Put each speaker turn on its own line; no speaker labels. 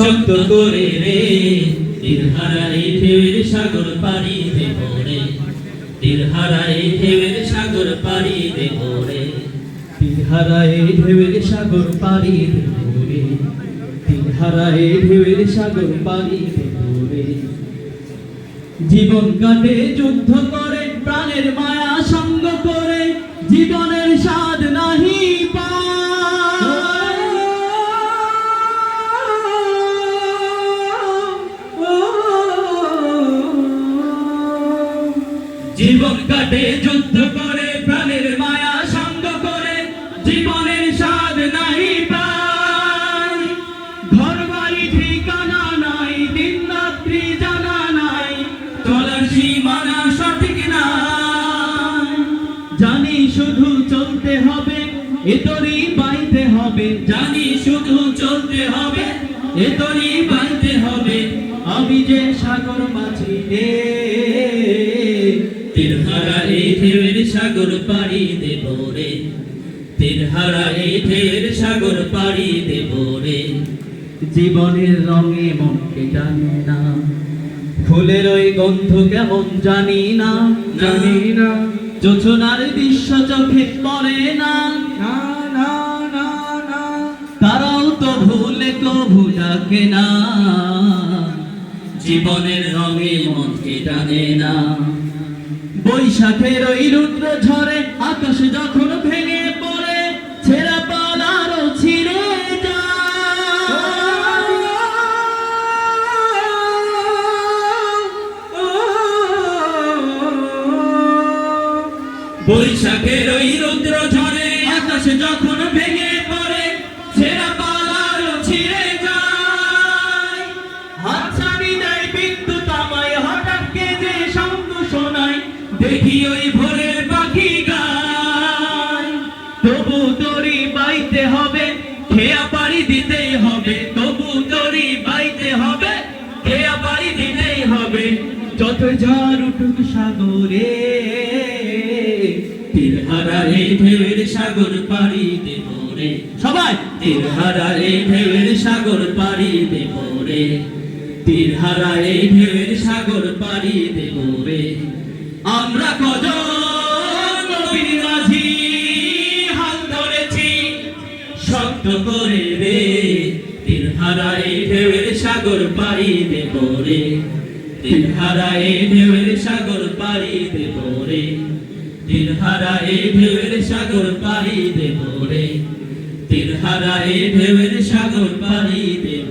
শক্ত করে রে তীর হারাই ঢেউয়ের সাগর পাড়ি দেব রে তীর হারাই ঢেউয়ের সাগর পাড়ি দেব রে তীর হারাই ঢেউয়ের সাগর পাড়ি দেব রে তীর হারাই ঢেউয়ের সাগর পাড়ি দেব রে জীবন কাটে যুদ্ধ করে প্রাণের মায়া সঙ্গ করে জীবনের স্বাদ নাহি পায় জীবন কাটে যুদ্ধ করে প্রাণের মায়া সঙ্গ করে জীবনের স্বাদ নাহি পায় ঘর বাড়ি ঠিকানা নাই দিন রাত্রি জানা নাই চলার সীমানা সঠিক নাই জানি শুধু চলতে হবে এতরি বাইতে হবে জানি শুধু চলতে হবে এতরি বাইতে হবে আমি যে সাগর মাঝি রে তীর হারাই ঢেউয়ের সাগর পাড়ি দেব রে তীর হারাই ঢেউয়ের সাগর পাড়ি দেব রে জীবনের রঙে মনকে জানি না ফুলের ওই গন্ধ কেমন জানি না জানি না যোছনার দৃশ্য চোখে পড়ে না না না না না তারাও তো ভুলে কভু ডাকে না জীবনের রঙে মনকে টানে না বৈশাখের ওই রুদ্র ঝড়ে আকাশ যখন ভেঙে পড়ে ছেঁড়া পালারও ছিঁড়ে বৈশাখের ওই রুদ্র ঝড়ে আকাশ যখন ভেঙে পড়ে ছেঁড়া পালারও ছিঁড়ে যায় হাতছানি দেয় বিদ্যুৎ আমায় হঠাৎ কেঁদে শব্দ শোনায় দেখি ওই ভোরের পাখি গায় তবু তরি বাইতে হবে খেয়া পাড়ি দিতেই হবে তবু তরি বাইতে হবে খেয়া পাড়ি দিতেই হবে যত ঝড় উঠুক সাগরে তীর হারাই ঢেউয়ের সাগর পাড়ি দেব রে সবাই তীর হারাই ঢেউয়ের সাগর পাড়ি দেব রে তীর হারাই ঢেউয়ের সাগর পাড়ি দেব রে আমরা কজন নবীর মাঝি হাত ধরেছি শক্ত করে রে তীর হারাই ঢেউয়ের সাগর পাড়ি দেব রে তীর হারাই ঢেউয়ের সাগর পাড়ি দেব রে তীর হারাই ঢেউয়ের সাগর পাড়ি দেব রে তীর হারাই ঢেউয়ের সাগর পাড়ি দেব